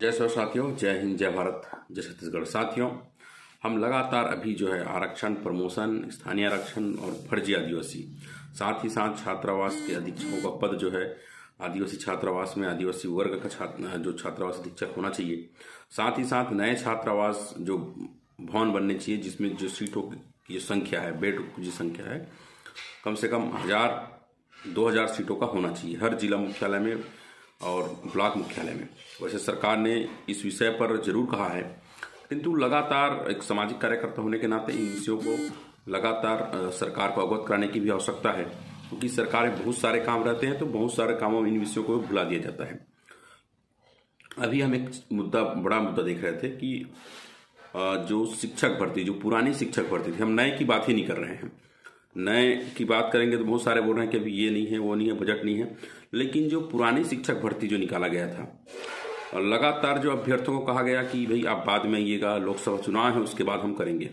जय सो साथियों, जय हिंद, जय भारत, जय छत्तीसगढ़। साथियों, हम लगातार अभी जो है आरक्षण, प्रमोशन, स्थानीय आरक्षण और फर्जी आदिवासी, साथ ही साथ छात्रावास के अधीक्षकों का पद जो है आदिवासी छात्रावास में आदिवासी वर्ग का जो छात्रावास अधीक्षक होना चाहिए, साथ ही साथ नए छात्रावास जो भवन बनने चाहिए जिसमें जो सीटों की जो संख्या है, बेड की जो संख्या है, कम से कम 1000-2000 सीटों का होना चाहिए हर जिला मुख्यालय में और ब्लॉक मुख्यालय में। वैसे सरकार ने इस विषय पर जरूर कहा है, किंतु लगातार एक सामाजिक कार्यकर्ता होने के नाते इन विषयों को लगातार सरकार को अवगत कराने की भी आवश्यकता है, क्योंकि सरकार में बहुत सारे काम रहते हैं तो बहुत सारे कामों में इन विषयों को भुला दिया जाता है। अभी हम एक बड़ा मुद्दा देख रहे थे कि जो शिक्षक भर्ती, जो पुरानी शिक्षक भर्ती थी, हम नए की बात ही नहीं कर रहे हैं। नए की बात करेंगे तो बहुत सारे बोल रहे हैं कि अभी ये नहीं है, वो नहीं है, बजट नहीं है, लेकिन जो पुरानी शिक्षक भर्ती जो निकाला गया था, और लगातार जो अभ्यर्थियों को कहा गया कि भाई आप बाद में आइएगा, लोकसभा चुनाव है उसके बाद हम करेंगे।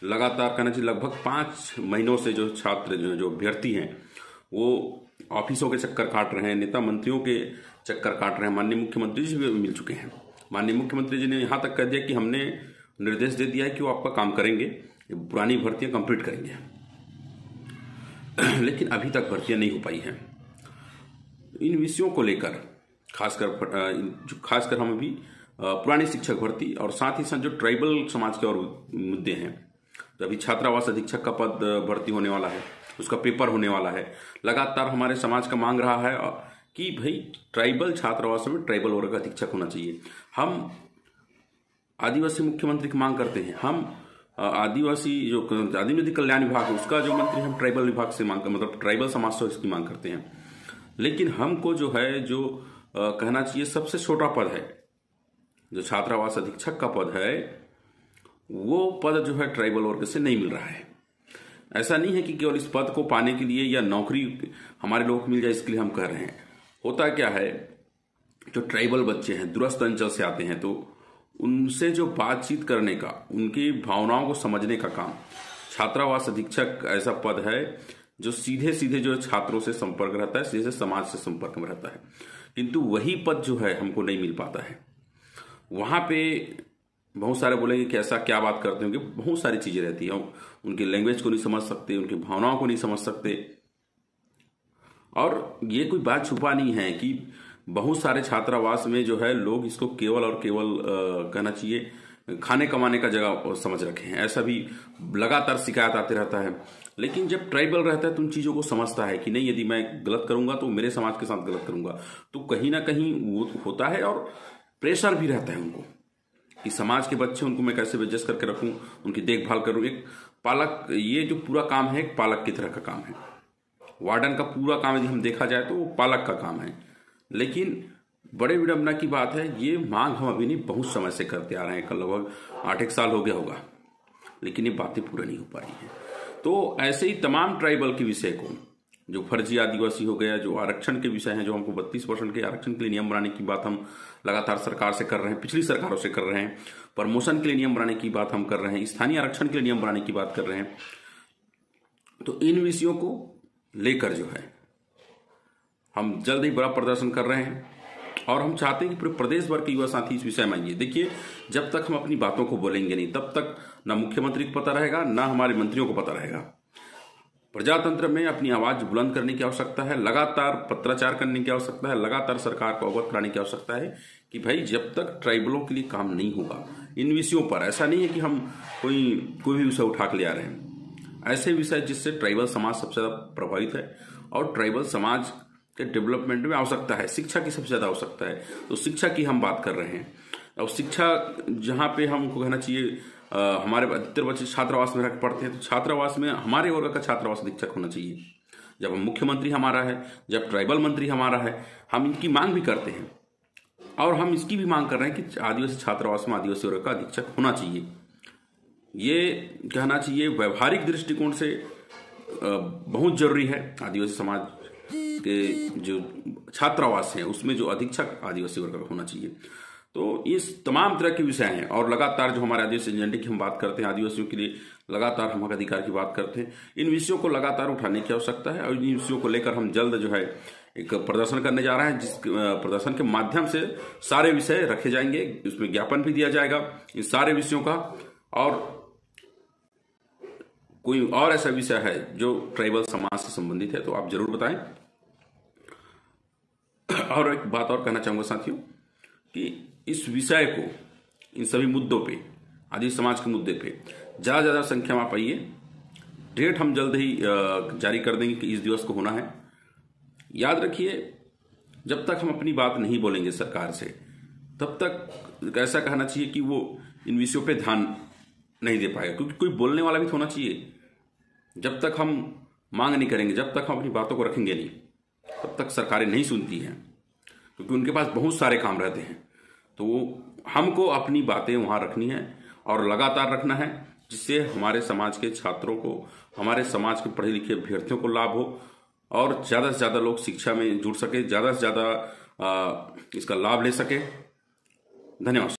लगातार कहना चाहिए लगभग 5 महीनों से जो छात्र जो अभ्यर्थी हैं वो ऑफिसों के चक्कर काट रहे हैं, नेता मंत्रियों के चक्कर काट रहे हैं। माननीय मुख्यमंत्री जी भी मिल चुके हैं। माननीय मुख्यमंत्री जी ने यहाँ तक कह दिया कि हमने निर्देश दे दिया है कि वो आपका काम करेंगे, पुरानी भर्तियां कंप्लीट करेंगे, लेकिन अभी तक भर्तियां नहीं हो पाई हैं। इन विषयों को लेकर खासकर हम अभी पुरानी शिक्षक भर्ती और साथ ही साथ जो ट्राइबल समाज के और मुद्दे हैं, तो अभी छात्रावास अधीक्षक का पद भर्ती होने वाला है, उसका पेपर होने वाला है। लगातार हमारे समाज का मांग रहा है कि भाई ट्राइबल छात्रावासों में ट्राइबल वर्ग का अधीक्षक होना चाहिए। हम आदिवासी मुख्यमंत्री की मांग करते हैं, हम आदिवासी जो आदिवासी कल्याण विभाग है उसका जो मंत्री, हम ट्राइबल विभाग से मांग, मतलब ट्राइबल समाज से इसकी मांग करते हैं। लेकिन हमको जो है जो कहना चाहिए सबसे छोटा पद है, जो छात्रावास अधीक्षक का पद है, वो पद जो है ट्राइबल वर्ग से नहीं मिल रहा है। ऐसा नहीं है कि केवल इस पद को पाने के लिए या नौकरी हमारे लोगों को मिल जाए इसके लिए हम कह रहे हैं। होता क्या है, जो ट्राइबल बच्चे हैं, दूरस्थ अंचल से आते हैं, तो उनसे जो बातचीत करने का, उनकी भावनाओं को समझने का काम, छात्रावास अधीक्षक ऐसा पद है जो सीधे सीधे जो छात्रों से संपर्क रहता है, सीधे समाज से संपर्क में रहता है, किंतु वही पद जो है हमको नहीं मिल पाता है। वहां पे बहुत सारे बोलेंगे कि ऐसा क्या बात करते होंगे, बहुत सारी चीजें रहती हैं, उनकी लैंग्वेज को नहीं समझ सकते, उनकी भावनाओं को नहीं समझ सकते। और ये कोई बात छुपा नहीं है कि बहुत सारे छात्रावास में जो है लोग इसको केवल और केवल कहना चाहिए खाने कमाने का जगह समझ रखे हैं। ऐसा भी लगातार शिकायत आते रहता है। लेकिन जब ट्राइबल रहता है तो उन चीजों को समझता है कि नहीं, यदि मैं गलत करूंगा तो मेरे समाज के साथ गलत करूंगा, तो कहीं ना कहीं वो होता है और प्रेशर भी रहता है उनको कि समाज के बच्चे, उनको मैं कैसे एडजस्ट करके रखूं, उनकी देखभाल करूं। एक पालक, ये जो पूरा काम है एक पालक की तरह का काम है। वार्डन का पूरा काम यदि हम देखा जाए तो वो पालक का काम है। लेकिन बड़े विडंबना की बात है, ये मांग हम अभी नहीं, बहुत समय से करते आ रहे हैं, लगभग 8-1 साल हो गया होगा, लेकिन ये बातें पूरी नहीं हो पा रही हैं। तो ऐसे ही तमाम ट्राइबल के विषय को, जो फर्जी आदिवासी हो गया, जो आरक्षण के विषय हैं, जो हमको 32% के आरक्षण के लिए नियम बनाने की बात हम लगातार सरकार से कर रहे हैं, पिछली सरकारों से कर रहे हैं, प्रमोशन के लिए नियम बनाने की बात हम कर रहे हैं, स्थानीय आरक्षण के लिए नियम बनाने की बात कर रहे हैं। तो इन विषयों को लेकर जो है हम जल्द ही बड़ा प्रदर्शन कर रहे हैं और हम चाहते हैं कि पूरे प्रदेश भर के युवा साथी इस विषय में आइए। देखिए, जब तक हम अपनी बातों को बोलेंगे नहीं, तब तक ना मुख्यमंत्री को पता रहेगा, ना हमारे मंत्रियों को पता रहेगा। प्रजातंत्र में अपनी आवाज बुलंद करने की आवश्यकता है, लगातार पत्राचार करने की आवश्यकता है, लगातार सरकार को अवगत कराने की आवश्यकता है कि भाई जब तक ट्राइबलों के लिए काम नहीं होगा इन विषयों पर, ऐसा नहीं है कि हम कोई भी विषय उठा के ले आ रहे हैं, ऐसे विषय जिससे ट्राइबल समाज सबसे ज्यादा प्रभावित है और ट्राइबल समाज के डेवलपमेंट में आवश्यकता है, शिक्षा की सबसे ज्यादा आवश्यकता है। तो शिक्षा की हम बात कर रहे हैं। और शिक्षा जहां पे हमको कहना चाहिए, हमारे अधिकतर बच्चे छात्रावास में रह पढ़ते हैं, तो छात्रावास में हमारे वर्ग का छात्रावास अधीक्षक होना चाहिए। जब हम मुख्यमंत्री हमारा है, जब ट्राइबल मंत्री हमारा है, हम इनकी मांग भी करते हैं और हम इसकी भी मांग कर रहे हैं कि आदिवासी छात्रावास में आदिवासी वर्ग का अधीक्षक होना चाहिए। ये कहना चाहिए व्यवहारिक दृष्टिकोण से बहुत जरूरी है। आदिवासी समाज के जो छात्रावास हैं उसमें जो अधीक्षक आदिवासी वर्ग का होना चाहिए। तो इस तमाम तरह के विषय हैं और लगातार जो हमारे आदिवासी एजेंडे की हम बात करते हैं, आदिवासियों के लिए लगातार हम अधिकार की बात करते हैं, इन विषयों को लगातार उठाने की आवश्यकता है और इन विषयों को लेकर हम जल्द जो है एक प्रदर्शन करने जा रहा है, जिस प्रदर्शन के माध्यम से सारे विषय रखे जाएंगे, उसमें ज्ञापन भी दिया जाएगा इन सारे विषयों का। और कोई और ऐसा विषय है जो ट्राइबल समाज से संबंधित है तो आप जरूर बताएं। और एक बात और कहना चाहूंगा साथियों कि इस विषय को, इन सभी मुद्दों पे, आदिवासी समाज के मुद्दे पे ज्यादा संख्या में आप आइए। डेट हम जल्द ही जारी कर देंगे कि इस दिवस को होना है। याद रखिए, जब तक हम अपनी बात नहीं बोलेंगे सरकार से, तब तक ऐसा कहना चाहिए कि वो इन विषयों पे ध्यान नहीं दे पाएगा, क्योंकि कोई बोलने वाला भी तो होना चाहिए। जब तक हम मांग नहीं करेंगे, जब तक हम अपनी बातों को रखेंगे नहीं, तब तक सरकारें नहीं सुनती हैं, क्योंकि उनके पास बहुत सारे काम रहते हैं। तो हमको अपनी बातें वहां रखनी है और लगातार रखना है, जिससे हमारे समाज के छात्रों को, हमारे समाज के पढ़े लिखे अभ्यर्थियों को लाभ हो और ज्यादा से ज्यादा लोग शिक्षा में जुड़ सके, ज्यादा से ज्यादा इसका लाभ ले सके। धन्यवाद।